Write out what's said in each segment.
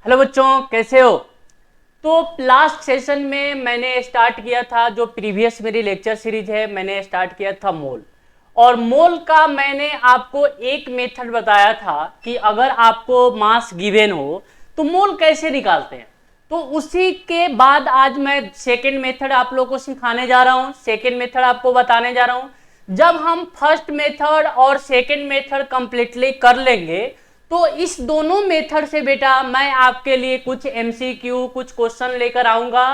Hello बच्चों, कैसे हो। तो लास्ट सेशन में मैंने स्टार्ट किया था, जो प्रीवियस मेरी लेक्चर सीरीज है, मैंने स्टार्ट किया था मोल। और मोल का मैंने आपको एक मेथड बताया था कि अगर आपको मास गिवन हो तो मोल कैसे निकालते हैं। तो उसी के बाद आज मैं सेकेंड मेथड आप लोगों को सिखाने जा रहा हूँ, सेकेंड मेथड आपको बताने जा रहा हूँ। जब हम फर्स्ट मेथड और सेकेंड मेथड कंप्लीटली कर लेंगे तो इस दोनों मेथड से बेटा मैं आपके लिए कुछ एमसीक्यू, कुछ क्वेश्चन लेकर आऊंगा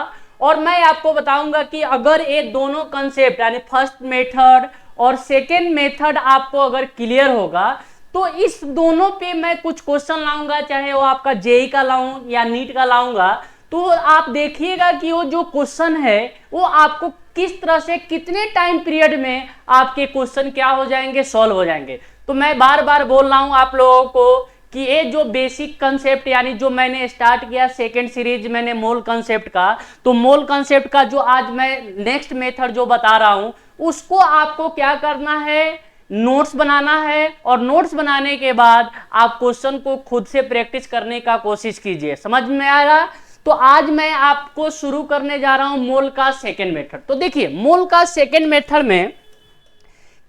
और मैं आपको बताऊंगा कि अगर ये दोनों कंसेप्ट यानी फर्स्ट मेथड और सेकेंड मेथड आपको अगर क्लियर होगा तो इस दोनों पे मैं कुछ क्वेश्चन लाऊंगा, चाहे वो आपका जेई का लाऊं या नीट का लाऊंगा। तो आप देखिएगा कि वो जो क्वेश्चन है वो आपको किस तरह से कितने टाइम पीरियड में आपके क्वेश्चन क्या हो जाएंगे, सॉल्व हो जाएंगे। तो मैं बार बार बोल रहा हूं आप लोगों को कि ये जो बेसिक कंसेप्ट यानी जो मैंने स्टार्ट किया सेकेंड सीरीज मैंने मोल कंसेप्ट का, तो मोल कंसेप्ट का जो आज मैं नेक्स्ट मेथड जो बता रहा हूं उसको आपको क्या करना है, नोट्स बनाना है। और नोट्स बनाने के बाद आप क्वेश्चन को खुद से प्रैक्टिस करने का कोशिश कीजिए। समझ में आएगा। तो आज मैं आपको शुरू करने जा रहा हूं मोल का सेकेंड मेथड। तो देखिए मोल का सेकेंड मेथड में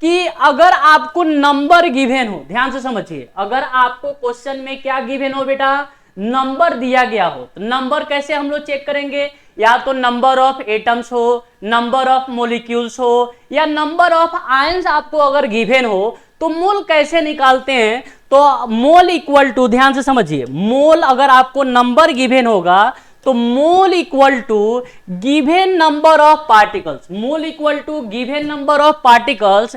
कि अगर आपको नंबर गिवन हो, ध्यान से समझिए, अगर आपको क्वेश्चन में क्या गिवन हो बेटा, नंबर दिया गया हो, तो नंबर कैसे हम लोग चेक करेंगे, या तो नंबर ऑफ एटम्स हो, नंबर ऑफ मोलिक्यूल्स हो, या नंबर ऑफ आयंस आपको अगर गिवन हो तो मोल कैसे निकालते हैं। तो मोल इक्वल टू, ध्यान से समझिए, मोल अगर आपको नंबर गिवन होगा तो mole equal to given number of particles, mole equal to given number of particles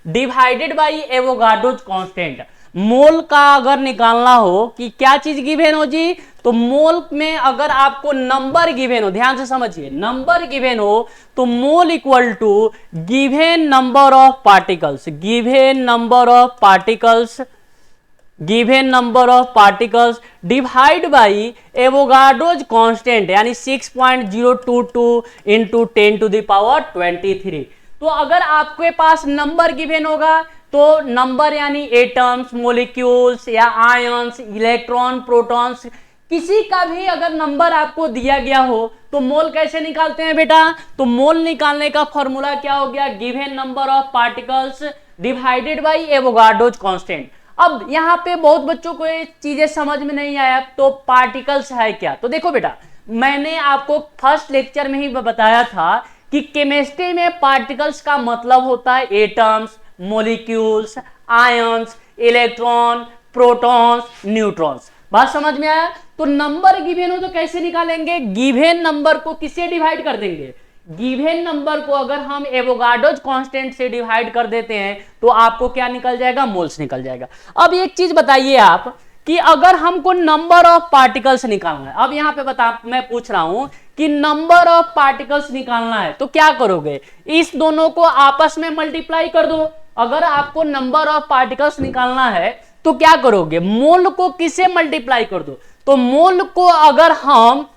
divided by Avogadro's constant. Mole का अगर निकालना हो कि क्या चीज गिवन हो जी, तो मोल में अगर आपको नंबर गिवन हो, ध्यान से समझिए, नंबर गिवन हो तो mole equal to given number of particles, given number of particles, given number of particles divide by Avogadro's constant यानी 6.022 इंटू 10 टू द पावर 23। तो अगर आपके पास नंबर गिवन होगा तो नंबर यानी एटम्स, मोलिक्यूल्स या आयंस, इलेक्ट्रॉन, प्रोटॉन्स, किसी का भी अगर नंबर आपको दिया गया हो तो मोल कैसे निकालते हैं बेटा। तो मोल निकालने का फॉर्मूला क्या हो गया, given number of particles divided by Avogadro's constant. अब यहां पे बहुत बच्चों को ये चीजें समझ में नहीं आया, तो पार्टिकल्स है क्या। तो देखो बेटा, मैंने आपको फर्स्ट लेक्चर में ही बताया था कि केमिस्ट्री में पार्टिकल्स का मतलब होता है atoms, molecules, ions, electron, protons, neutrons. बात समझ में आया। तो नंबर गिवन हो तो कैसे निकालेंगे, गिवन नंबर को किससे डिवाइड कर देंगे, गिवन नंबर को अगर हम एवोगाड्रोज कांस्टेंट से डिवाइड कर देते हैं तो आपको क्या निकल जाएगा, मोल्स निकल जाएगा। अब एक चीज बताइए आप कि अगर हमको नंबर ऑफ पार्टिकल्स निकालना है, अब यहां पे मैं पूछ रहा हूं कि नंबर ऑफ पार्टिकल्स निकालना है तो क्या करोगे, इस दोनों को आपस में मल्टीप्लाई कर दो। अगर आपको नंबर ऑफ पार्टिकल्स निकालना है तो क्या करोगे, मोल को किससे मल्टीप्लाई कर दो। तो मोल को अगर हम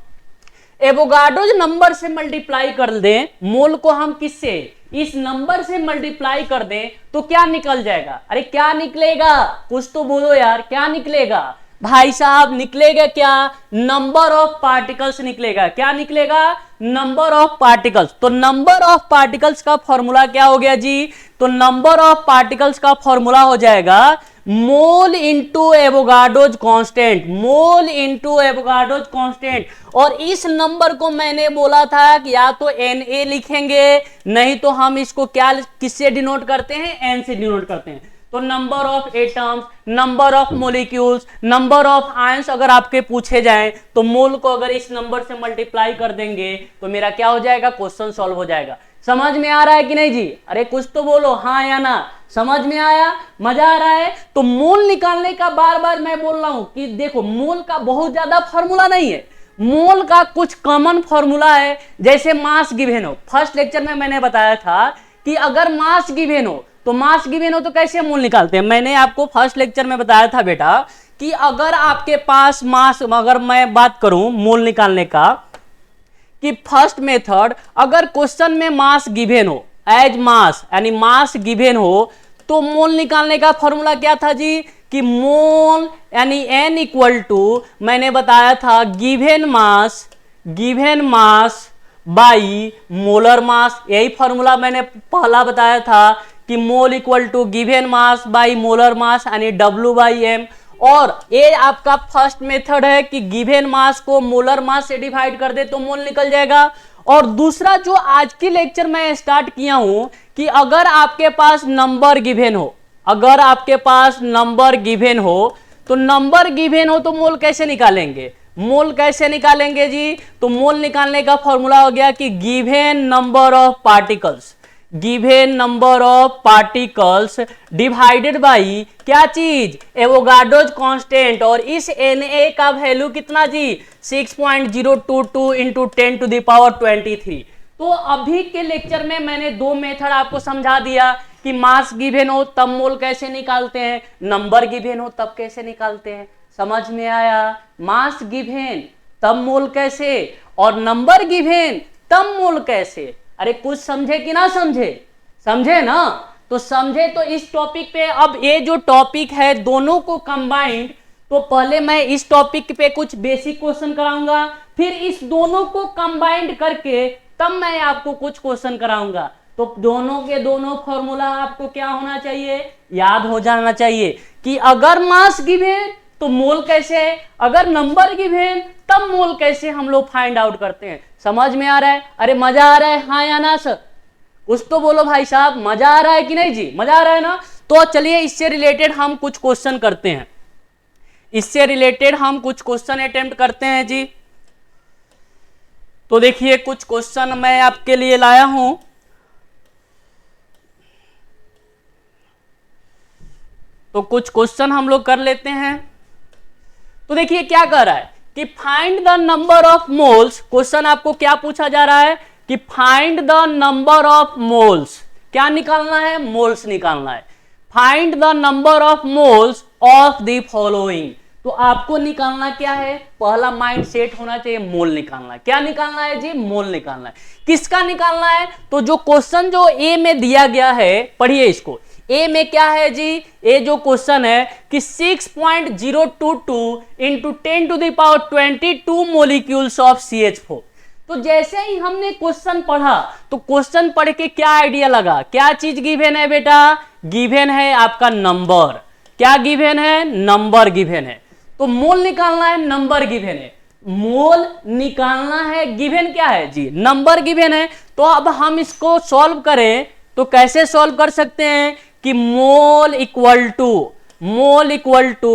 एवोगाड्रोज नंबर से मल्टीप्लाई कर दें, मोल को हम किससे, इस नंबर से मल्टीप्लाई कर दें तो क्या निकल जाएगा। अरे क्या निकलेगा, कुछ तो बोलो यार, क्या निकलेगा भाई साहब, निकलेगा क्या, नंबर ऑफ पार्टिकल्स निकलेगा। क्या निकलेगा, नंबर ऑफ पार्टिकल्स। तो नंबर ऑफ पार्टिकल्स का फॉर्मूला क्या हो गया जी, तो नंबर ऑफ पार्टिकल्स का फॉर्मूला हो जाएगा mole into Avogadro's constant, mole into Avogadro's constant. और इस नंबर को मैंने बोला था कि या तो Na लिखेंगे, नहीं तो हम इसको क्या किससे डिनोट करते हैं, N से डिनोट करते हैं। तो number of atoms, number of molecules, number of ions अगर आपके पूछे जाएं तो मोल को अगर इस नंबर से मल्टीप्लाई कर देंगे तो मेरा क्या हो जाएगा, क्वेश्चन सॉल्व हो जाएगा। समझ में आ रहा है कि नहीं जी, अरे कुछ तो बोलो हाँ या ना, समझ में आया, मजा आ रहा है। तो मोल निकालने का बार बार मैं बोल रहा हूं कि देखो मोल का बहुत ज्यादा फॉर्मूला नहीं है, मोल का कुछ कॉमन फॉर्मूला है। जैसे मास गिवन हो, फर्स्ट लेक्चर में मैंने बताया था कि अगर मास गिवन हो तो मास गिवन हो तो कैसे मोल निकालते हैं। मैंने आपको फर्स्ट लेक्चर में बताया था बेटा कि अगर आपके पास मास, अगर मैं बात करूं मोल निकालने का कि फर्स्ट मेथड, अगर क्वेश्चन में मास गिवन हो, एज मास यानी मास गिवन हो तो मोल निकालने का फॉर्मूला क्या था जी कि मोल यानी n इक्वल टू मैंने बताया था given mass by molar mass. यही फॉर्मूला मैंने पहला बताया था कि mole equal to given mass by molar mass यानी W/m। और ये आपका फर्स्ट मेथड है कि गिवेन मास को मोलर मास से डिवाइड कर दे तो मोल निकल जाएगा। और दूसरा जो आज की लेक्चर मैं स्टार्ट किया हूं कि अगर आपके पास नंबर गिवेन हो, अगर आपके पास नंबर गिवेन हो तो नंबर गिवेन हो तो मोल कैसे निकालेंगे, मोल कैसे निकालेंगे जी? तो मोल निकालने का फॉर्मूला हो गया कि given number of particles, given number of particles divided by क्या चीज, एवोगाड्रोज कांस्टेंट। और इस Na का वैल्यू कितना जी 6.022 इंटू 10 टू द पावर 23। तो अभी के लेक्चर में मैंने दो मेथड आपको समझा दिया कि मास गिवेन हो तब मोल कैसे निकालते हैं, नंबर गिवेन हो तब कैसे निकालते हैं। समझ में आया? मास गिवेन तब मोल कैसे और नंबर गिवेन तब मोल कैसे। अरे कुछ समझे कि ना समझे? समझे ना? तो समझे तो इस टॉपिक पे, अब ये जो टॉपिक है दोनों को कंबाइंड, तो पहले मैं इस टॉपिक पे कुछ बेसिक क्वेश्चन कराऊंगा, फिर इस दोनों को कंबाइंड करके तब मैं आपको कुछ क्वेश्चन कराऊंगा। तो दोनों के दोनों फॉर्मूला आपको क्या होना चाहिए, याद हो जाना चाहिए कि अगर मास गिवेन तो मोल कैसे, अगर नंबर गिवेन तब मोल कैसे हम लोग फाइंड आउट करते हैं। समझ में आ रहा है? अरे मजा आ रहा है? हाँ या ना सर? कुछ तो बोलो भाई साहब, मजा आ रहा है कि नहीं जी? मजा आ रहा है ना? तो चलिए इससे रिलेटेड हम कुछ क्वेश्चन करते हैं, इससे रिलेटेड हम कुछ क्वेश्चन अटेम्प्ट करते हैं जी। तो देखिए कुछ क्वेश्चन मैं आपके लिए लाया हूं। तो कुछ क्वेश्चन हम लोग कर लेते हैं। तो देखिए क्या कर रहा है कि find the number of moles. Question आपको क्या पूछा जा रहा है कि find the number of moles, क्या निकालना है, मोल्स निकालना है। Find the number of moles of the following. तो आपको निकालना क्या है, पहला माइंड सेट होना चाहिए, मोल निकालना है। क्या निकालना है जी? मोल निकालना है। किसका निकालना है? तो जो क्वेश्चन जो ए में दिया गया है, पढ़िए इसको। ए में क्या है जी? ए जो क्वेश्चन है कि 6.022 into 10 to the power 22 molecules of CH4। तो जैसे ही हमने क्वेश्चन पढ़ा तो क्वेश्चन पढ़ के क्या आइडिया लगा, क्या चीज गिवेन है बेटा? गिवेन है आपका नंबर। क्या गिवेन है? नंबर गिवेन है। तो मोल निकालना है, नंबर गिवेन है। मोल निकालना है, गिवेन क्या है जी? नंबर गिवेन है। तो अब हम इसको सॉल्व करें तो कैसे सॉल्व कर सकते हैं कि mole equal to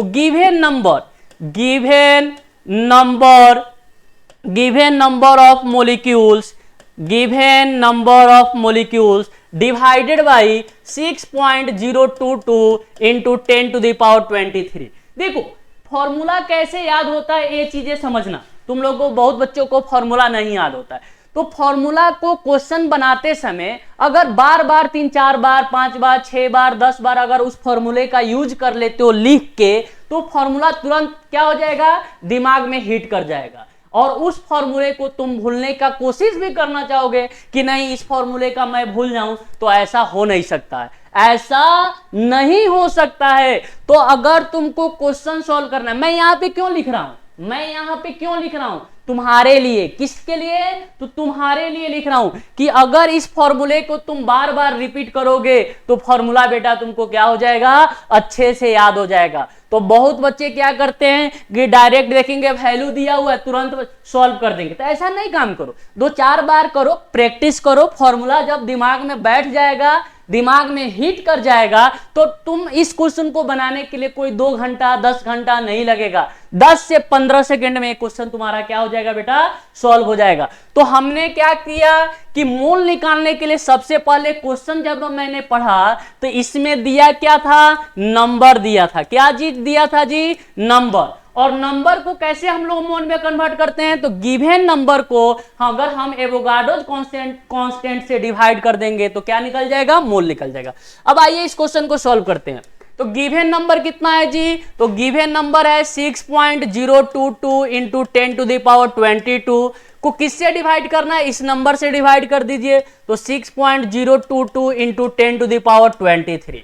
given number of molecules divided by 6.022 into 10 to the power 23। देखो फॉर्मूला कैसे याद होता है, ये चीजें समझना। तुम लोगों को, बहुत बच्चों को फॉर्मूला नहीं याद होता है। तो फॉर्मूला को क्वेश्चन बनाते समय अगर बार बार 3 4 बार 5 बार 6 बार 10 बार अगर उस फॉर्मूले का यूज कर लेते हो लिख के, तो फॉर्मूला तुरंत क्या हो जाएगा, दिमाग में हिट कर जाएगा। और उस फॉर्मूले को तुम भूलने का कोशिश भी करना चाहोगे कि नहीं इस फॉर्मूले का मैं भूल जाऊं, तो ऐसा हो नहीं सकता है, ऐसा नहीं हो सकता है। तो अगर तुमको क्वेश्चन सॉल्व करना है, मैं यहां पे क्यों लिख रहा हूं, तुम्हारे लिए। किसके लिए? तो तुम्हारे लिए लिख रहा हूं कि अगर इस फॉर्मूले को तुम बार बार रिपीट करोगे तो फॉर्मूला बेटा तुमको क्या हो जाएगा, अच्छे से याद हो जाएगा। तो बहुत बच्चे क्या करते हैं कि डायरेक्ट देखेंगे वैल्यू दिया हुआ है तुरंत सॉल्व कर देंगे। तो ऐसा नहीं काम करो, 2-4 बार करो, प्रैक्टिस करो। फॉर्मूला जब दिमाग में बैठ जाएगा, दिमाग में हिट कर जाएगा, तो तुम इस क्वेश्चन को बनाने के लिए कोई 2 घंटा 10 घंटा नहीं लगेगा। 10 से 15 सेकंड में क्वेश्चन तुम्हारा क्या हो जाएगा बेटा, सॉल्व हो जाएगा। तो हमने क्या किया कि मोल निकालने के लिए सबसे पहले क्वेश्चन जब मैंने पढ़ा तो इसमें दिया क्या था, नंबर दिया था। क्या चीज दिया था जी, नंबर। और नंबर को कैसे हम लोग मोल में कन्वर्ट करते हैं, तो गिवन नंबर को अगर हम एवोगाड्रोज कांस्टेंट से डिवाइड कर देंगे तो क्या निकल जाएगा, मोल निकल जाएगा। अब आइए इस क्वेश्चन को सॉल्व करते हैं। तो गिवन नंबर कितना है जी, तो गिवन नंबर है 6.022 इंटू 10 टू द पावर 22 को किससे डिवाइड करना है, इस नंबर से डिवाइड कर दीजिए। तो 6.022 into 10 to the power 23।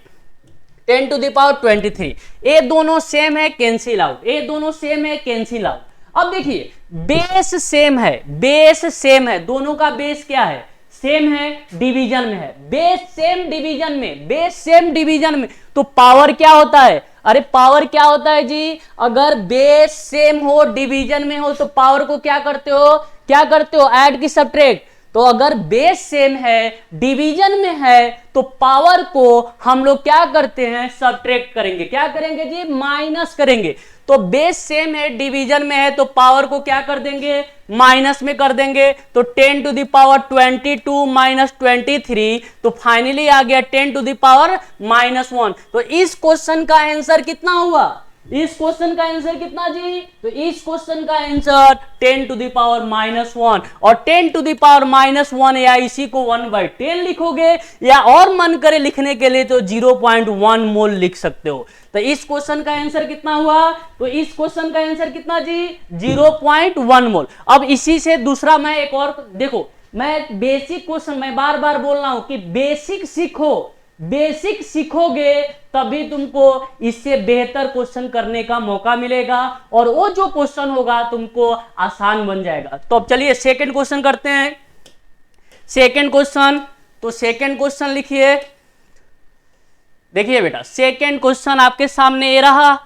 10 to the power 23। ये दोनों सेम है, कैंसिल आउट, ये दोनों सेम है, कैंसिल आउट। अब देखिए बेस सेम है, बेस सेम है, दोनों का बेस क्या है, सेम है, डिवीजन में है, बेस सेम डिवीजन में, बेस सेम डिवीजन में, तो पावर क्या होता है, अरे पावर क्या होता है जी, अगर बेस सेम हो डिवीजन में हो तो पावर को क्या करते हो, क्या करते हो, ऐड की सब्ट्रैक्ट। तो अगर बेस सेम है डिवीजन में है तो पावर को हम लोग क्या करते हैं, सब्ट्रैक्ट करेंगे, क्या करेंगे जी, माइनस करेंगे। तो बेस सेम है डिवीजन में है तो पावर को क्या कर देंगे, माइनस में कर देंगे। तो 10 टू द पावर 22 माइनस 23, तो फाइनली आ गया 10 टू द पावर -1। तो इस क्वेश्चन का आंसर कितना हुआ, इस क्वेश्चन का आंसर कितना जी, तो इस क्वेश्चन का आंसर 10 टू द पावर -1। और 10 टू द पावर -1 या इसी को 1/10 लिखोगे, या और मन करे लिखने के लिए तो 0.1 मोल लिख सकते हो। तो इस क्वेश्चन का आंसर कितना हुआ, तो इस क्वेश्चन का आंसर कितना जी, 0.1 मोल। अब इसी से दूसरा मैं एक और देखो, मैं बेसिक क्वेश्चन, मैं बार बार बोल रहा हूं कि बेसिक सीखो, बेसिक सीखोगे तभी तुमको इससे बेहतर क्वेश्चन करने का मौका मिलेगा और वो जो क्वेश्चन होगा तुमको आसान बन जाएगा। तो अब चलिए सेकंड क्वेश्चन करते हैं। सेकंड क्वेश्चन, तो सेकंड क्वेश्चन लिखिए, देखिए बेटा सेकंड क्वेश्चन आपके सामने ये रहा,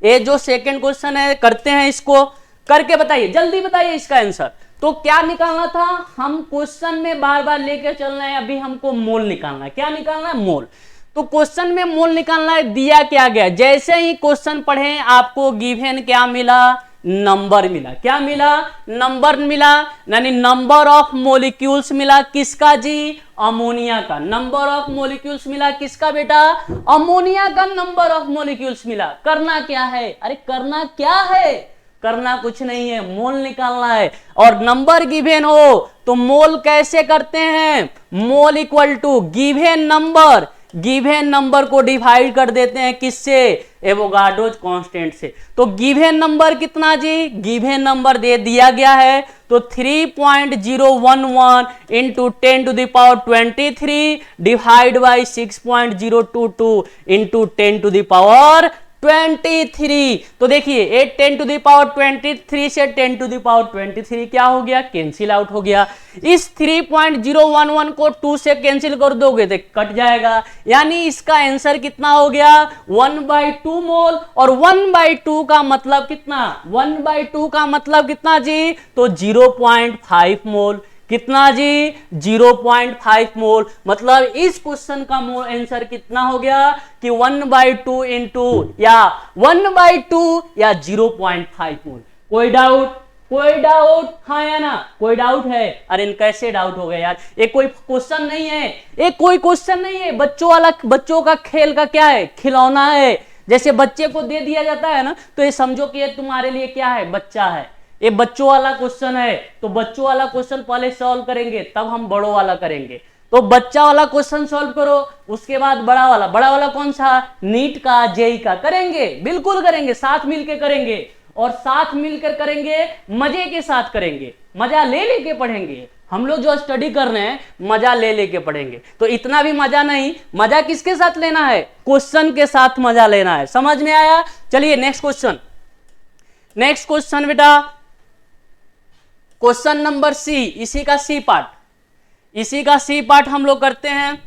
ये जो सेकंड क्वेश्चन है करते हैं, इसको करके बताइए, जल्दी बताइए इसका आंसर। तो क्या निकालना था, हम क्वेश्चन में बार बार लेकर चल रहे हैं, अभी हमको मोल निकालना है, क्या निकालना है, मोल। तो क्वेश्चन में मोल निकालना है, दिया क्या गया, जैसे ही क्वेश्चन पढ़े आपको गिवन क्या मिला, नंबर मिला, क्या मिला, नंबर मिला, यानी नंबर ऑफ मॉलिक्यूल्स मिला, किसका जी, अमोनिया का। नंबर ऑफ मॉलिक्यूल्स मिला किसका बेटा, अमोनिया का नंबर ऑफ मॉलिक्यूल्स मिला। करना क्या है, अरे करना क्या है, करना कुछ नहीं है, मोल निकालना है। और नंबर गिवन हो तो मोल कैसे करते हैं, mole equal to given number, given number को डिवाइड कर देते हैं किससे, एवोगाड्रोज कांस्टेंट से। तो गिवन नंबर कितना जी, गिवन नंबर दे दिया गया है, तो 3.011 into 10 to the power 23 divide by 6.022 into 10 to the power 23। तो देखिए ये 10 टू द पावर 23 से 10 टू द पावर 23 क्या हो गया, कैंसिल आउट हो गया। इस 3.011 को 2 से कैंसिल कर दोगे तो कट जाएगा, यानी इसका आंसर कितना हो गया, 1/2 मोल। और 1/2 का मतलब कितना, 1/2 का मतलब कितना जी, तो 0.5 मोल। कितना जी, 0.5 मोल। मतलब इस क्वेश्चन का मोल आंसर कितना हो गया कि 1/2 इंटू या 1/2 या 0.5 मोल। कोई डाउट, कोई डाउट, हाँ या ना, कोई डाउट है, अरे कैसे डाउट हो गया यार, ये कोई क्वेश्चन नहीं है, ये कोई क्वेश्चन नहीं है, बच्चों वाला, बच्चों का खेल का क्या है, खिलौना है। जैसे बच्चे को दे दिया जाता है ना, तो ये समझो कि ये तुम्हारे लिए क्या है, बच्चा है, ये बच्चों वाला क्वेश्चन है। तो बच्चों वाला क्वेश्चन पहले सॉल्व करेंगे तब हम बड़ों वाला करेंगे। तो बच्चा वाला क्वेश्चन सॉल्व करो, उसके बाद बड़ा वाला। बड़ा वाला कौन सा, नीट का, जेई का, करेंगे, बिल्कुल करेंगे, साथ मिलकर करेंगे। और साथ मिलकर करेंगे, मजे के साथ करेंगे, मजा ले लेके पढ़ेंगे। हम लोग जो स्टडी कर रहे हैं मजा ले लेके पढ़ेंगे। तो इतना भी मजा नहीं, मजा किसके साथ लेना है, क्वेश्चन के साथ मजा लेना है। समझ में आया। चलिए नेक्स्ट क्वेश्चन, नेक्स्ट क्वेश्चन बेटा क्वेश्चन नंबर सी, इसी का सी पार्ट, इसी का सी पार्ट हम लोग करते हैं।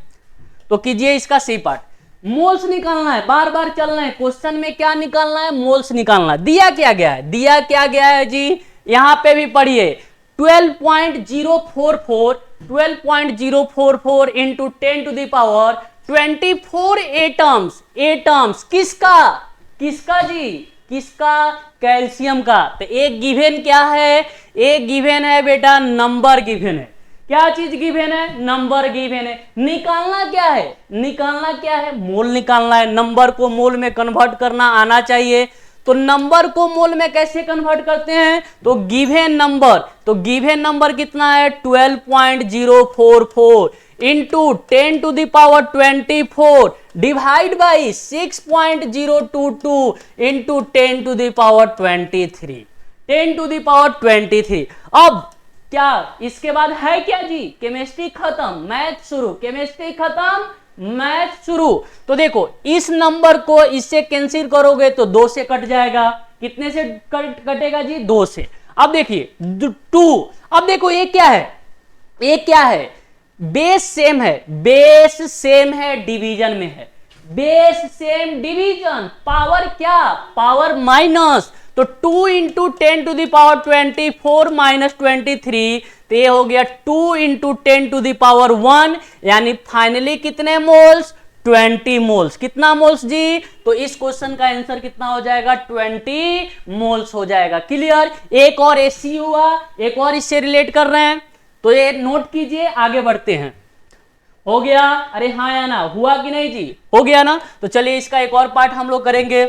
तो कीजिए इसका सी पार्ट। मोल्स निकालना है, बार बार चल रहे हैं, क्वेश्चन में क्या निकालना है, मोल्स निकालना। दिया क्या गया है, दिया क्या गया है जी, यहां पे भी पढ़िए 12.044 into 10 to the power 24 atoms, atoms किसका, किसका जी, किसका, कैल्शियम का। तो एक गिवन क्या है, एक गिवन है बेटा नंबर गिवन है। क्या चीज गिवन है, नंबर गिवन है। निकालना क्या है, निकालना क्या है, मोल निकालना है। नंबर को मोल में कन्वर्ट करना आना चाहिए। तो नंबर को मोल में कैसे कन्वर्ट करते हैं, तो गिवन नंबर, तो गिवन नंबर कितना है 12.044 into 10 to the power 24 divide by 6.022 into 10 to the power 23, 10 to the power 23। अब क्या इसके बाद है क्या जी, केमिस्ट्री खत्म, मैथ शुरू, केमिस्ट्री खत्म, मैथ शुरू। तो देखो इस नंबर को इससे कैंसिल करोगे तो 2 से कट जाएगा। कितने से कटेगा जी? 2 से। अब देखिए 2। अब देखो ये क्या है, ये क्या है? बेस सेम है, बेस सेम है, डिवीजन में है। बेस सेम डिवीजन, पावर क्या? Power minus. तो 2 इंटू 10 टू दावर 24 माइनस 23, तो ये हो गया 2 इंटू 10 टू दावर 1, यानी फाइनली कितने मोल्स? 20 मोल्स। कितना मोल्स जी? तो इस क्वेश्चन का आंसर कितना हो जाएगा? 20 मोल्स हो जाएगा। क्लियर? एक और एसी हुआ, एक और इससे रिलेट कर रहे हैं, तो ये नोट कीजिए, आगे बढ़ते हैं। हो गया? अरे हाँ या ना? हुआ कि नहीं जी? हो गया ना? तो चलिए इसका एक और पार्ट हम लोग करेंगे।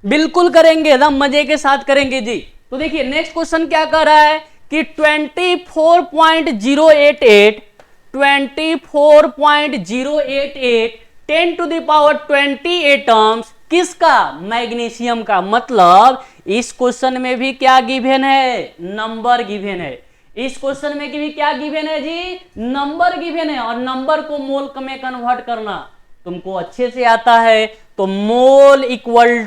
बिल्कुल करेंगे, एकदम मजे के साथ करेंगे जी। तो देखिए नेक्स्ट क्वेश्चन क्या कर रहा है कि 24.088 10 टू द पावर 20 एटम्स किसका? मैग्नीशियम का। मतलब इस क्वेश्चन में भी क्या गिवन है? नंबर गिवन है। इस क्वेश्चन में भी क्या गिवन है जी? नंबर गिवन है। और नंबर को मोल में कन्वर्ट करना तुमको अच्छे से आता है। तो mole equal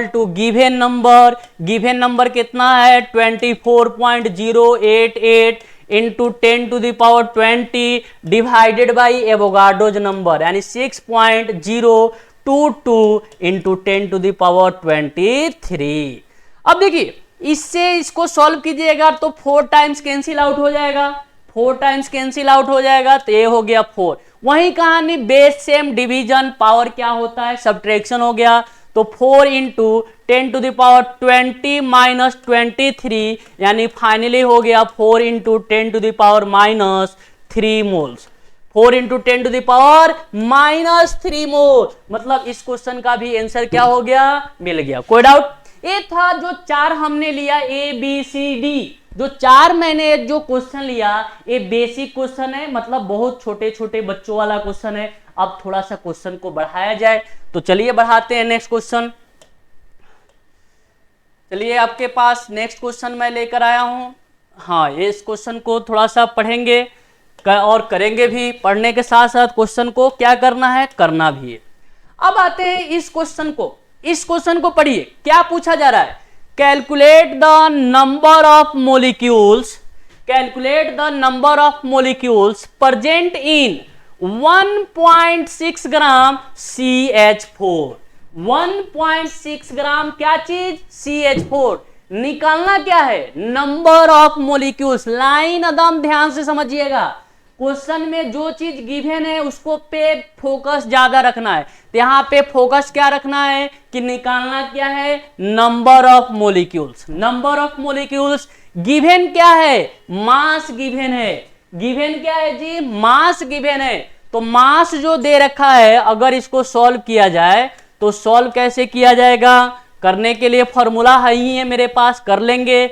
to given number. Given number कितना है? 24.088 into 10 to the power 20 divided by Avogadro's number, यानी 6.022 इंटू 10 टू दावर 23। अब देखिए इससे इसको सॉल्व कीजिएगा तो 4 टाइम्स कैंसिल आउट हो जाएगा। 4 टाइम्स कैंसिल आउट हो जाएगा, तो ये हो गया 4। वही कहानी बेस सेम डिवीजन, पावर क्या होता है? सब्ट्रैक्शन हो गया। तो 4 इंटू 10 टू दावर 20 माइनस 23, यानी फाइनली हो गया 4 into 10 to the power minus 3 moles. 4 into 10 to the power minus 3 mole. मतलब इस क्वेश्चन का भी आंसर क्या हो गया? मिल गया। कोई डाउट? ये था जो 4 हमने लिया, ए बी सी डी। जो 4 मैंने जो क्वेश्चन लिया ये बेसिक क्वेश्चन है, मतलब बहुत छोटे छोटे बच्चों वाला क्वेश्चन है। अब थोड़ा सा क्वेश्चन को बढ़ाया जाए, तो चलिए बढ़ाते हैं नेक्स्ट क्वेश्चन। चलिए आपके पास नेक्स्ट क्वेश्चन मैं लेकर आया हूं। हाँ, इस क्वेश्चन को थोड़ा सा पढ़ेंगे और करेंगे भी। पढ़ने के साथ साथ क्वेश्चन को क्या करना है? करना भी है। अब आते हैं इस क्वेश्चन को। इस क्वेश्चन को पढ़िए, क्या पूछा जा रहा है? Calculate the number of molecules, calculate the number of molecules present in 1.6 gram CH4। 1.6 ग्राम क्या चीज? CH4। निकालना क्या है? Number of molecules. लाइन एकदम ध्यान से समझिएगा। क्वेश्चन में जो चीज गिवन है उसको पे फोकस ज्यादा रखना है। तो यहाँ पे फोकस क्या रखना है कि निकालना क्या है? Number of molecules. Number of molecules given क्या है? मास गिवन है। गिवन क्या है जी? मास गिवन है। तो मास जो दे रखा है, अगर इसको सॉल्व किया जाए तो सॉल्व कैसे किया जाएगा? करने के लिए फॉर्मूला है ही है मेरे पास, कर लेंगे।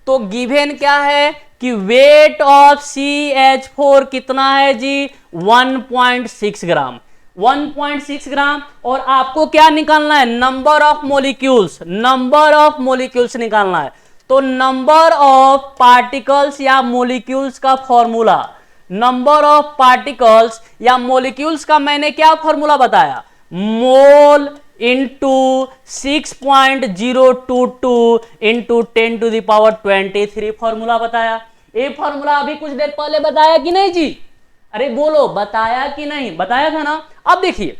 तो गिवन क्या है कि वेट ऑफ CH4 कितना है जी? 1.6 ग्राम। 1.6 ग्राम। और आपको क्या निकालना है? Number of molecules. Number of molecules निकालना है। तो नंबर ऑफ पार्टिकल्स या मोलिक्यूल्स का फॉर्मूला, नंबर ऑफ पार्टिकल्स या मोलिक्यूल्स का मैंने क्या फॉर्मूला बताया? Mole into 6.022 into 10 to the power 23 formula बताया। ये फॉर्मूला अभी कुछ देर पहले बताया कि नहीं जी? अरे बोलो, बताया कि नहीं? बताया था ना। अब देखिए,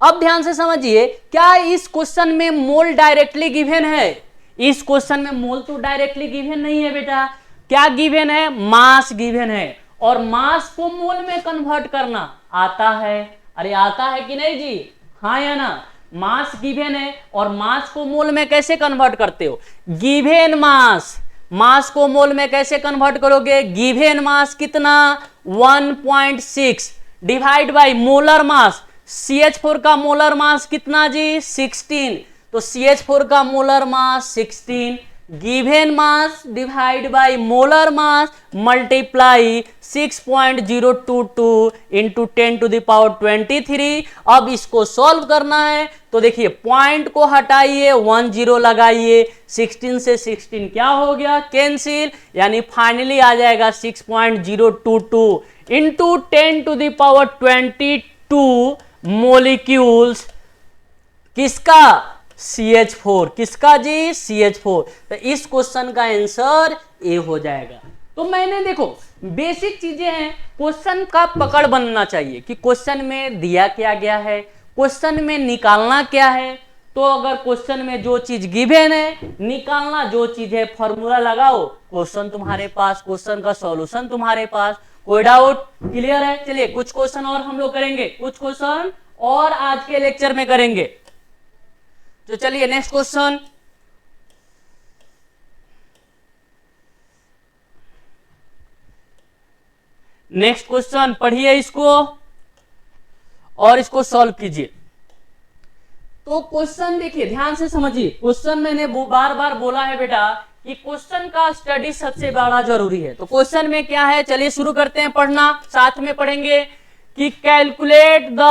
अब ध्यान से समझिए, क्या इस क्वेश्चन में मोल डायरेक्टली गिवन है? इस क्वेश्चन में मोल तो डायरेक्टली गिवन नहीं है बेटा। क्या गिवन है? मास गिवन है। और मास को मोल में कन्वर्ट करना आता है। अरे आता है कि नहीं जी? हाँ या ना? मास गिवन है और मास को मोल में कैसे कन्वर्ट करते हो? गिवन मास, मास को मोल में कैसे कन्वर्ट करोगे? गिवन मास कितना? 1.6 divide by molar mass. CH4 का मोलर मास कितना जी? 16। तो CH4 का molar mass 16 given mass divide by molar mass multiply 6.022 into 10⁻23। अब इसको सॉल्व करना है तो देखिए पॉइंट को हटाइए, 1 0 लगाइए, 16 से 16 क्या हो गया, कैंसिल, यानी फाइनली आ जाएगा 6.022 इंटू 10⁻22 मोलिक्यूल्स किसका, CH4, किसका जी, CH4। तो इस क्वेश्चन का आंसर ए हो जाएगा। तो मैंने देखो बेसिक चीजें हैं, क्वेश्चन का पकड़ बनना चाहिए कि क्वेश्चन में दिया क्या गया है, क्वेश्चन में निकालना क्या है। तो अगर क्वेश्चन में जो चीज गिवन है निकालना, जो चीज है फॉर्मूला लगाओ, क्वेश्चन तुम्हारे पास, क्वेश्चन का सॉल्यूशन तुम्हारे पास। कोई डाउट, क्लियर है। चलिए कुछ क्वेश्चन और हम लोग करेंगे, कुछ क्वेश्चन और आज के लेक्चर में करेंगे। तो चलिए नेक्स्ट क्वेश्चन, नेक्स्ट क्वेश्चन पढ़िए इसको और इसको सॉल्व कीजिए। तो क्वेश्चन देखिए ध्यान से समझिए, क्वेश्चन मैंने बार बार बोला है बेटा कि क्वेश्चन का स्टडी सबसे बड़ा जरूरी है। तो क्वेश्चन में क्या है, चलिए शुरू करते हैं पढ़ना, साथ में पढ़ेंगे कि calculate the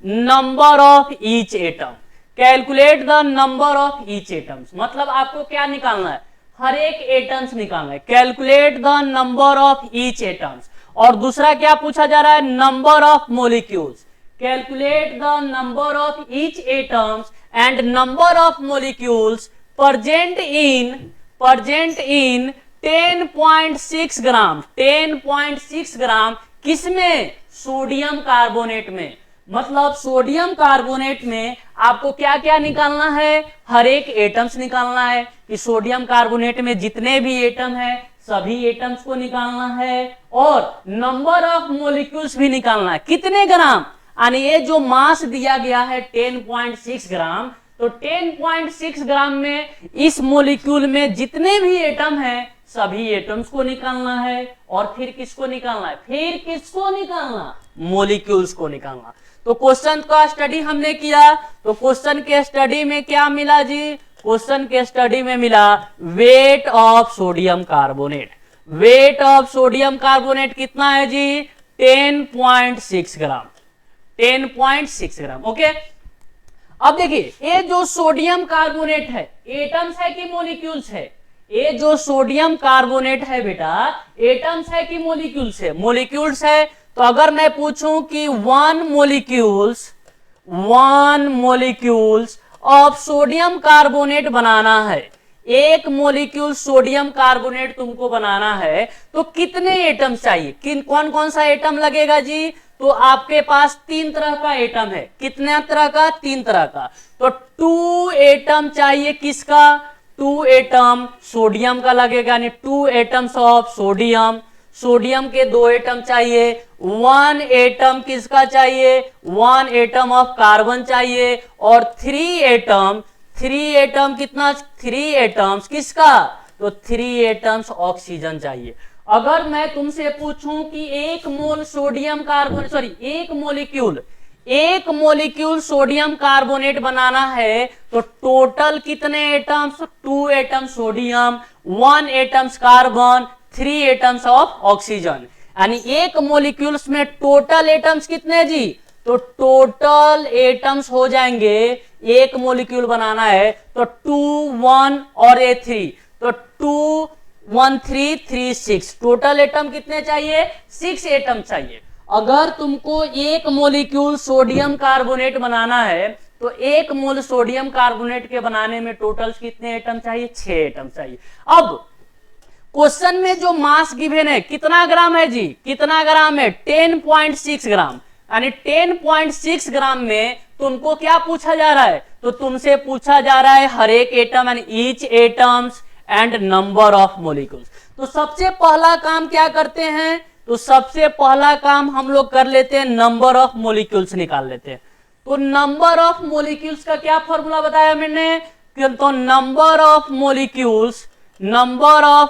number of each atom. Calculate the number of each atoms मतलब आपको क्या निकालना है, हर एक एटम्स निकालना है। Calculate the number of each atoms. और दूसरा क्या पूछा जा रहा है, number of molecules. Calculate the number of each atoms and number of molecules present in 10.6 ग्राम। 10.6 ग्राम किसमें, सोडियम कार्बोनेट में। मतलब सोडियम कार्बोनेट में आपको क्या क्या निकालना है, हर एक एटम्स निकालना है कि सोडियम कार्बोनेट में जितने भी एटम है सभी एटम्स को निकालना है, और नंबर ऑफ मॉलिक्यूल्स भी निकालना है। कितने ग्राम, यानी ये जो मास दिया गया है 10.6 ग्राम, तो 10.6 ग्राम में इस मॉलिक्यूल में जितने भी एटम है सभी एटम्स को निकालना है। और फिर किसको निकालना है, फिर किसको निकालना, मॉलिक्यूल्स को निकालना। तो क्वेश्चन का स्टडी हमने किया, तो क्वेश्चन के स्टडी में क्या मिला जी, क्वेश्चन के स्टडी में मिला weight of sodium carbonate. Weight of sodium carbonate कितना है जी, 10.6 ग्राम। 10.6 ग्राम, ओके। अब देखिए ये जो सोडियम कार्बोनेट है एटम्स है कि मॉलिक्यूल्स है, ये जो सोडियम कार्बोनेट है बेटा एटम्स है कि मॉलिक्यूल्स है, मॉलिक्यूल्स है। तो अगर मैं पूछूं कि one molecules of sodium carbonate बनाना है, एक मोलिक्यूल सोडियम कार्बोनेट तुमको बनाना है, तो कितने एटम चाहिए, कौन कौन सा एटम लगेगा जी, तो आपके पास 3 तरह का एटम है। कितने तरह का, 3 तरह का। तो 2 एटम चाहिए, किसका, 2 एटम सोडियम का लगेगा, यानी 2 एटम्स ऑफ सोडियम। सोडियम के 2 एटम चाहिए। 1 एटम किसका चाहिए, 1 एटम ऑफ कार्बन चाहिए। और 3 एटम कितना, 3 एटम्स किसका, तो 3 एटम्स ऑक्सीजन चाहिए। अगर मैं तुमसे पूछूं कि एक मोलिक्यूल सोडियम कार्बोनेट बनाना है, तो टोटल कितने atoms, 2 atom sodium, 1 atoms carbon, 3 atoms of oxygen. यानी एक मोलिक्यूल्स में टोटल एटम्स कितने जी, तो टोटल एटम्स हो जाएंगे, एक मोलिक्यूल बनाना है तो 2 1 और ए 3, तो 2 1 3 3 6, टोटल एटम कितने चाहिए, 6 एटम चाहिए। अगर तुमको एक मोलिक्यूल सोडियम कार्बोनेट बनाना है तो एक मोल सोडियम कार्बोनेट के बनाने में टोटल कितने एटम चाहिए, 6 एटम चाहिए। अब क्वेश्चन में जो मास गिवन है कितना ग्राम है जी, कितना ग्राम है, 10.6 ग्राम। यानी 10.6 ग्राम में तुमको क्या पूछा जा रहा है, तो तुमसे पूछा जा रहा है हर एक एटम यानी each atoms and number of molecules. तो सबसे पहला काम क्या करते हैं, तो सबसे पहला काम हम लोग कर लेते हैं नंबर ऑफ मॉलिक्यूल्स निकाल लेते हैं। तो नंबर ऑफ मॉलिक्यूल्स का क्या फॉर्मूला बताया मैंने, तो नंबर ऑफ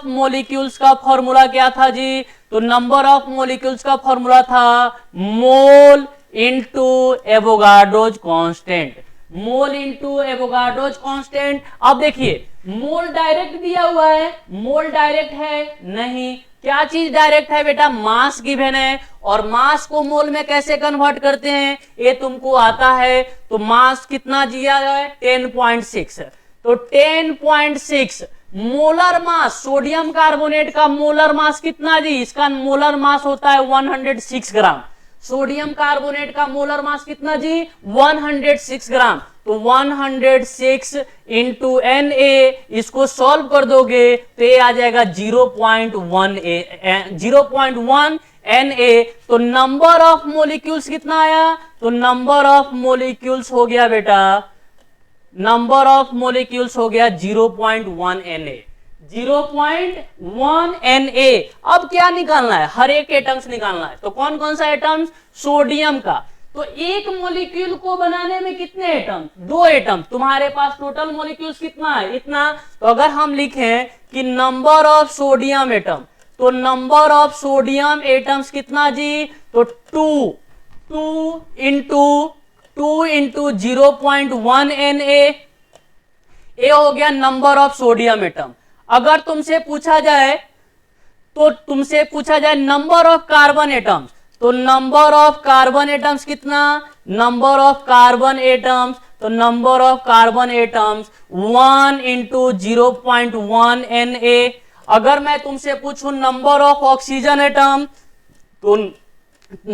मॉलिक्यूल्स का फॉर्मूला क्या था जी, तो नंबर ऑफ मॉलिक्यूल्स का फॉर्मूला था mole into Avogadro's constant. Mole into Avogadro's constant. अब देखिए मोल डायरेक्ट दिया हुआ है, मोल डायरेक्ट है नहीं, क्या चीज डायरेक्ट है बेटा, मास गिवन है, और मास को मोल में कैसे कन्वर्ट करते हैं ये तुमको आता है। तो मास कितना दिया है 10.6, तो 10.6 मोलर मास, सोडियम कार्बोनेट का मोलर मास कितना जी, इसका मोलर मास होता है 106 ग्राम। सोडियम कार्बोनेट का मोलर मास कितना जी 106 ग्राम। तो 106 इंटू Na, इसको सॉल्व कर दोगे तो ये आ जाएगा 0.1 Na। तो नंबर ऑफ मोलिक्यूल्स कितना आया, तो नंबर ऑफ मोलिक्यूल्स हो गया बेटा, नंबर ऑफ मोलिक्यूल्स हो गया 0.1 Na, 0.1 Na। अब क्या निकालना है, हर एक एटम्स निकालना है। तो कौन कौन सा एटम्स, सोडियम का। तो एक मोलिक्यूल को बनाने में कितने एटम, 2 एटम। तुम्हारे पास टोटल मोलिक्यूल्स कितना है, इतना। तो अगर हम लिखें कि नंबर ऑफ सोडियम एटम, तो नंबर ऑफ सोडियम एटम्स कितना जी, तो 2 इंटू 0.1 Na, ये हो गया नंबर ऑफ सोडियम एटम। अगर तुमसे पूछा जाए नंबर ऑफ कार्बन एटम्स, तो नंबर ऑफ कार्बन एटम्स कितना, नंबर ऑफ कार्बन एटम्स, तो number of carbon atoms 1 into 0.1 Na। अगर मैं तुमसे पूछूं नंबर ऑफ ऑक्सीजन एटम, तो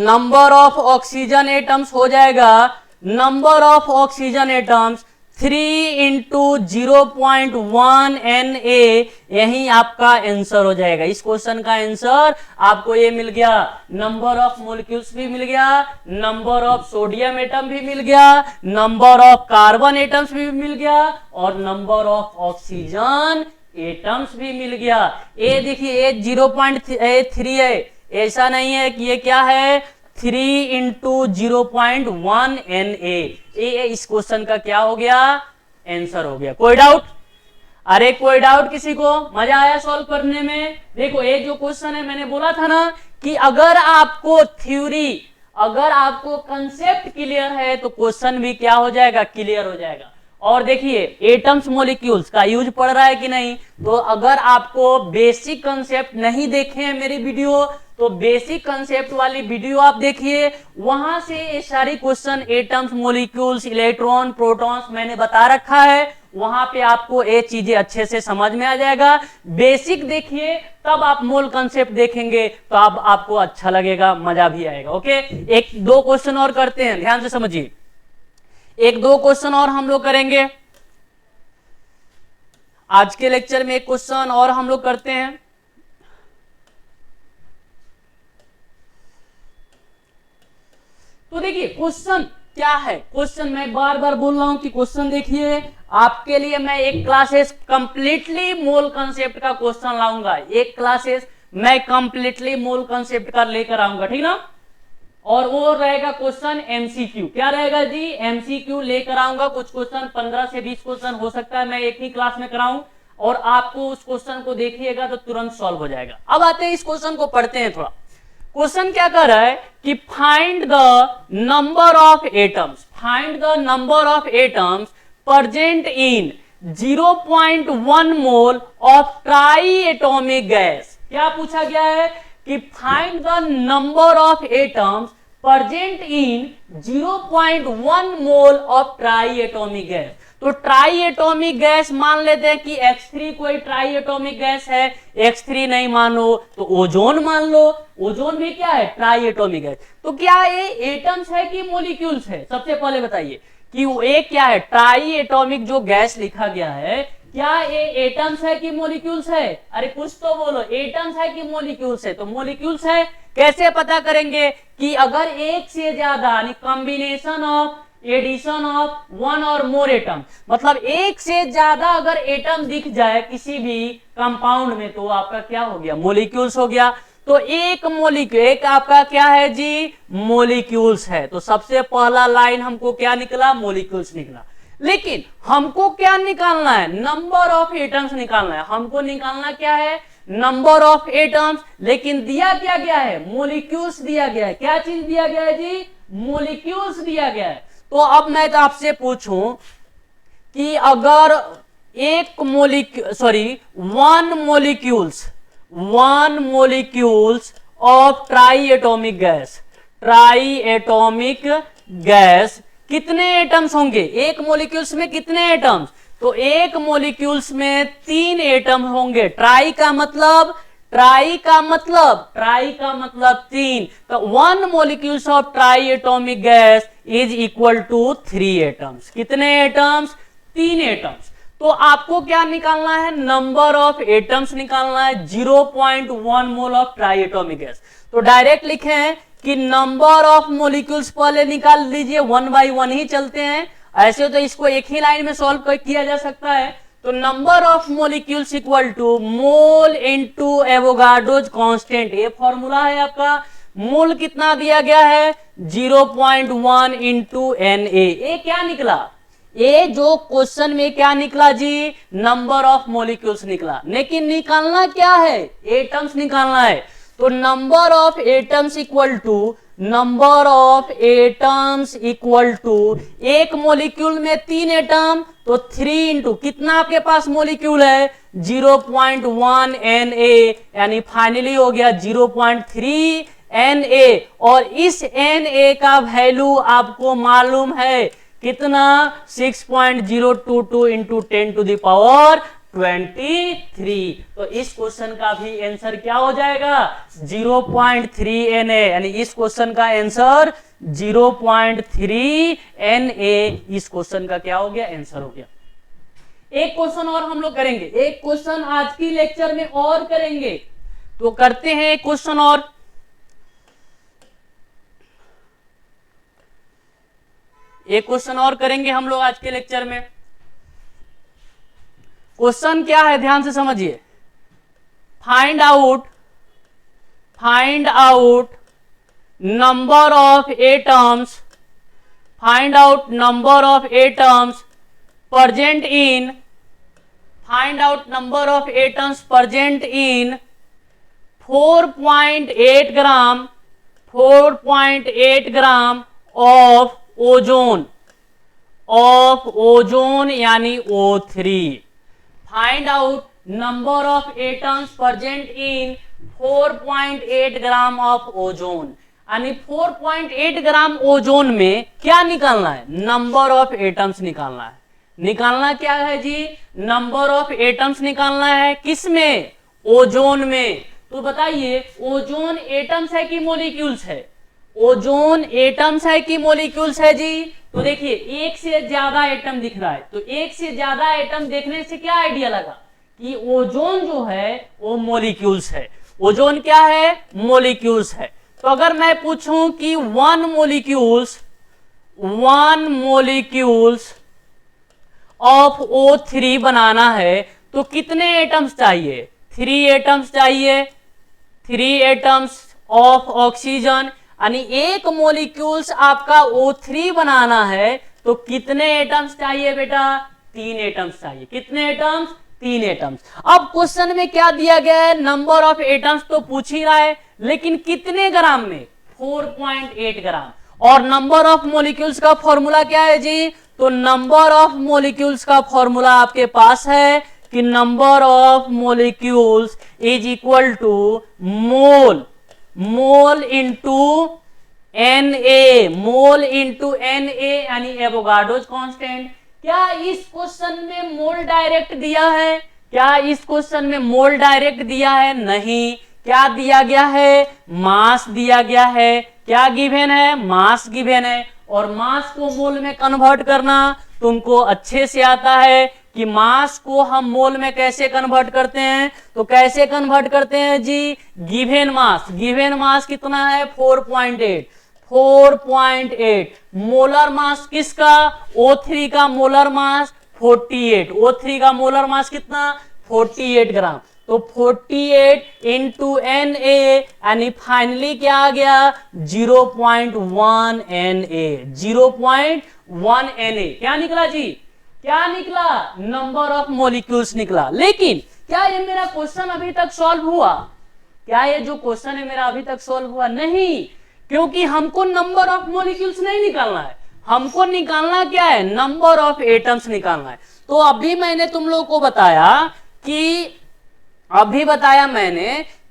नंबर ऑफ ऑक्सीजन एटम्स हो जाएगा, number of oxygen atoms 3 into 0.1 Na। यही आपका आंसर हो जाएगा। इस क्वेश्चन का आंसर आपको ये मिल गया, नंबर ऑफ मोलिक्यूल्स भी मिल गया, नंबर ऑफ सोडियम एटम भी मिल गया, नंबर ऑफ कार्बन एटम्स भी मिल गया, और नंबर ऑफ ऑक्सीजन एटम्स भी मिल गया। ये देखिए ये 0.3 है, ऐसा नहीं है कि ये क्या है 3 इंटू 0.1 Na। ये इस क्वेश्चन का क्या हो गया, आंसर हो गया। कोई डाउट, अरे कोई डाउट किसी को, मजा आया सॉल्व करने में। देखो ये जो क्वेश्चन है, मैंने बोला था ना कि अगर आपको थ्योरी, अगर आपको कंसेप्ट क्लियर है तो क्वेश्चन भी क्या हो जाएगा, क्लियर हो जाएगा। और देखिए एटम्स मॉलिक्यूल्स का यूज पड़ रहा है कि नहीं, तो अगर आपको बेसिक कंसेप्ट नहीं देखे हैं मेरी वीडियो, तो बेसिक कंसेप्ट वाली वीडियो आप देखिए, वहां से ये सारी question atoms molecules electron protons मैंने बता रखा है, वहां पे आपको ये चीजें अच्छे से समझ में आ जाएगा। बेसिक देखिए तब आप मोल कंसेप्ट देखेंगे तो आपको अच्छा लगेगा, मजा भी आएगा। ओके, 1-2 क्वेश्चन और करते हैं, ध्यान से समझिए। 1-2 क्वेश्चन और हम लोग करेंगे आज के लेक्चर में। एक क्वेश्चन और हम लोग करते हैं। तो देखिए क्वेश्चन क्या है, क्वेश्चन मैं बार बार बोल रहा हूं कि क्वेश्चन देखिए, आपके लिए मैं एक क्लासेस कंप्लीटली मोल कंसेप्ट का क्वेश्चन लाऊंगा। एक क्लासेस मैं कंप्लीटली मोल कंसेप्ट का लेकर आऊंगा, ठीक ना। और वो रहेगा क्वेश्चन एमसीक्यू। क्या रहेगा जी, एमसीक्यू लेकर आऊंगा। कुछ क्वेश्चन 15 से 20 क्वेश्चन हो सकता है मैं एक ही क्लास में कराऊं, और आपको उस क्वेश्चन को देखिएगा तो तुरंत सॉल्व हो जाएगा। अब आते हैं इस क्वेश्चन को पढ़ते हैं थोड़ा। क्वेश्चन क्या कर रहा है कि find the number of atoms, find the number of atoms present in 0.1 mole of tri atomic gas. क्या पूछा गया है कि find the number of atoms present in 0.1 mole of tri atomic gas. तो ट्राई एटॉमिक गैस मान लेते हैं कि X3 कोई ट्राई एटॉमिक गैस है, X3 नहीं मानो तो ओजोन मान लो, ओजोन भी क्या है ट्राई एटॉमिक गैस। तो क्या ये एटम्स है कि मॉलिक्यूल्स है, सबसे पहले बताइए कि वो एक क्या है, ट्राई एटॉमिक जो गैस लिखा गया है, क्या ये एटम्स है कि मॉलिक्यूल्स है, अरे कुछ तो बोलो, एटम्स है कि मॉलिक्यूल्स है, तो मॉलिक्यूल्स है। कैसे पता करेंगे कि अगर एक से ज्यादा यानी कॉम्बिनेशन ऑफ एडिशन ऑफ 1 और मोर एटम, मतलब एक से ज्यादा अगर एटम दिख जाए किसी भी कंपाउंड में तो आपका क्या हो गया, मॉलिक्यूल्स हो गया। तो एक मॉलिक्यूल, एक आपका क्या है जी, मॉलिक्यूल्स है। तो सबसे पहला लाइन हमको क्या निकला, मॉलिक्यूल्स निकला। लेकिन हमको क्या निकालना है, नंबर ऑफ एटम्स निकालना है। हमको निकालना क्या है, नंबर ऑफ एटम्स। लेकिन दिया क्या गया है, मॉलिक्यूल्स दिया गया है। क्या चीज दिया गया है जी, मॉलिक्यूल्स दिया गया है। तो अब मैं तो आपसे पूछूं कि अगर one molecules of try gas कितने एटम्स होंगे? एक मोलिक्यूल्स में कितने एटम्स? तो एक मोलिक्यूल्स में 3 एटम होंगे। ट्राई का मतलब 3। तो 1 molecules of tri atomic gas is equal to 3 atoms. कितने एटम्स? 3 एटम्स। तो आपको क्या निकालना है? नंबर ऑफ एटम्स निकालना है। 0.1 mole of tri atomic gas. तो डायरेक्ट लिखें कि नंबर ऑफ मोलिक्यूल्स पहले निकाल लीजिए, 1 बाई 1 ही चलते हैं। ऐसे तो इसको एक ही लाइन में सॉल्व किया जा सकता है। तो number of molecules equal to mole into Avogadro's constant. ये फॉर्मूला है आपका। मोल कितना दिया गया है? 0.1 इंटू Na। ये क्या निकला? ये जो क्वेश्चन में क्या निकला जी? नंबर ऑफ मोलिक्यूल्स निकला। लेकिन निकालना क्या है? एटम्स निकालना है। तो number of atoms equal to एक मोलिक्यूल में 3 एटम, तो 3 इंटू कितना आपके पास मोलिक्यूल है? 0.1 Na, यानी फाइनली हो गया 0.3 Na। और इस Na का वैल्यू आपको मालूम है कितना? 6.022 इंटू 10 टू द पावर 23। तो इस क्वेश्चन का भी आंसर क्या हो जाएगा? 0.3 Na, यानी इस क्वेश्चन का आंसर 0.3 Na। इस क्वेश्चन का क्या हो गया? आंसर हो गया। एक क्वेश्चन और हम लोग करेंगे, एक क्वेश्चन आज की लेक्चर में और करेंगे। तो करते हैं एक क्वेश्चन और। एक क्वेश्चन और करेंगे हम लोग आज के लेक्चर में। क्वेश्चन क्या है? ध्यान से समझिए। Find out number of atoms present in 4.8 gram of ozone यानी O3। Find out number of atoms present in 4.8 gram of ozone, यानी 4.8 ग्राम ओजोन में क्या निकालना है? नंबर ऑफ एटम्स निकालना है। निकालना क्या है जी? नंबर ऑफ एटम्स निकालना है। किसमें? ओजोन में। तो बताइए, ओजोन एटम्स है कि मॉलिक्यूल्स है? ओजोन एटम्स है कि मॉलिक्यूल्स है जी? तो देखिए, एक से ज्यादा एटम दिख रहा है। तो एक से ज्यादा एटम देखने से क्या आइडिया लगा कि ओजोन जो है वो मॉलिक्यूल्स है। ओजोन क्या है? मॉलिक्यूल्स है। तो अगर मैं पूछूं कि वन मोलिक्यूल्स ऑफ O3 बनाना है तो कितने एटम्स चाहिए? 3 एटम्स चाहिए। 3 एटम्स ऑफ ऑक्सीजन, यानी एक मोलिक्यूल्स आपका O3 बनाना है तो कितने एटम्स चाहिए बेटा? 3 एटम्स चाहिए। कितने एटम्स? 3 एटम्स। अब क्वेश्चन में क्या दिया गया है? नंबर ऑफ एटम्स तो पूछ ही रहा है, लेकिन कितने ग्राम में? 4.8 ग्राम। और नंबर ऑफ मोलिक्यूल्स का फॉर्मूला क्या है जी? तो नंबर ऑफ मोलिक्यूल्स का फॉर्मूला आपके पास है कि number of molecules is equal to mole into Na, यानी एवोगाड्रोज कांस्टेंट। क्या इस क्वेश्चन में मोल डायरेक्ट दिया है? नहीं। क्या दिया गया है? मास दिया गया है। क्या गिवन है? मास गिवन है। और मास को मोल में कन्वर्ट करना तुमको अच्छे से आता है कि मास को हम मोल में कैसे कन्वर्ट करते हैं। तो कैसे कन्वर्ट करते हैं जी? गिवन मास कितना है? 4.8। मोलर मास किसका? O3 का मोलर मास 48। O3 का मोलर मास कितना? 48 ग्राम। तो 48 इंटू Na, यानी फाइनली क्या आ गया? 0.1 Na। 0.1 Na क्या निकला जी? क्या निकला? नंबर ऑफ मॉलिक्यूल्स निकला। लेकिन क्या ये मेरा क्वेश्चन अभी तक सॉल्व हुआ? क्या ये जो क्वेश्चन है मेरा अभी तक सॉल्व हुआ? नहीं, क्योंकि हमको नंबर ऑफ मॉलिक्यूल्स नहीं निकालना है, हमको निकालना क्या है, नंबर ऑफ एटम्स निकालना है। तो अभी मैंने तुम लोग को बताया कि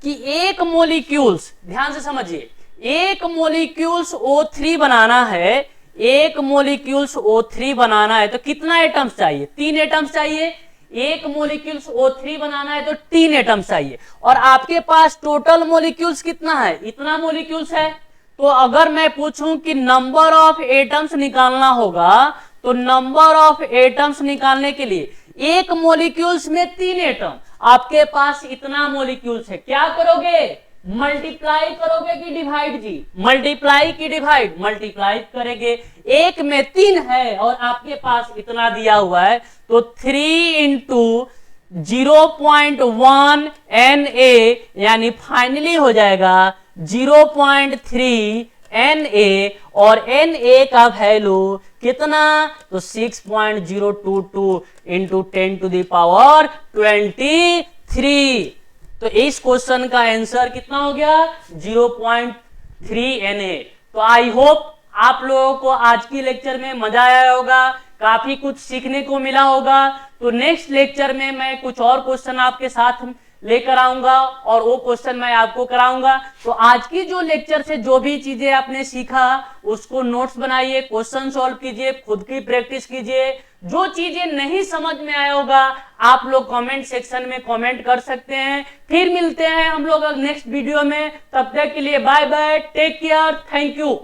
एक मोलिक्यूल्स, ध्यान से समझिए, एक मोलिक्यूल्स O3 बनाना है, एक मोलिक्यूल्स O3 बनाना है तो कितना एटम्स चाहिए, 3 एटम्स चाहिए। एक मोलिक्यूल्स O3 बनाना है तो 3 एटम्स चाहिए। और आपके पास टोटल मोलिक्यूल्स कितना है, इतना मोलिक्यूल्स है। तो अगर मैं पूछूं कि नंबर ऑफ एटम्स निकालना होगा, तो नंबर ऑफ एटम्स निकालने के लिए एक मोलिक्यूल्स में 3 एटम, आपके पास इतना मोलिक्यूल्स है, क्या करोगे, मल्टीप्लाई करोगे कि डिवाइड जी, मल्टीप्लाई की डिवाइड, मल्टीप्लाई करेंगे। एक में 3 है और आपके पास इतना दिया हुआ है, तो 3 इंटू 0.1 Na, यानी फाइनली हो जाएगा 0.3 Na, और Na का वैल्यू कितना, तो 6.022 इंटू 10⁻23। तो इस क्वेश्चन का आंसर कितना हो गया, 0.3 Na। तो आई होप आप लोगों को आज की लेक्चर में मजा आया होगा, काफी कुछ सीखने को मिला होगा। तो नेक्स्ट लेक्चर में मैं कुछ और क्वेश्चन आपके साथ लेकर आऊंगा और वो क्वेश्चन मैं आपको कराऊंगा। तो आज की जो लेक्चर से जो भी चीजें आपने सीखा उसको नोट्स बनाइए, क्वेश्चन सॉल्व कीजिए, खुद की प्रैक्टिस कीजिए। जो चीजें नहीं समझ में आया होगा आप लोग कमेंट सेक्शन में कमेंट कर सकते हैं। फिर मिलते हैं हम लोग नेक्स्ट वीडियो में, तब तक के लिए bye bye, take care, thank you.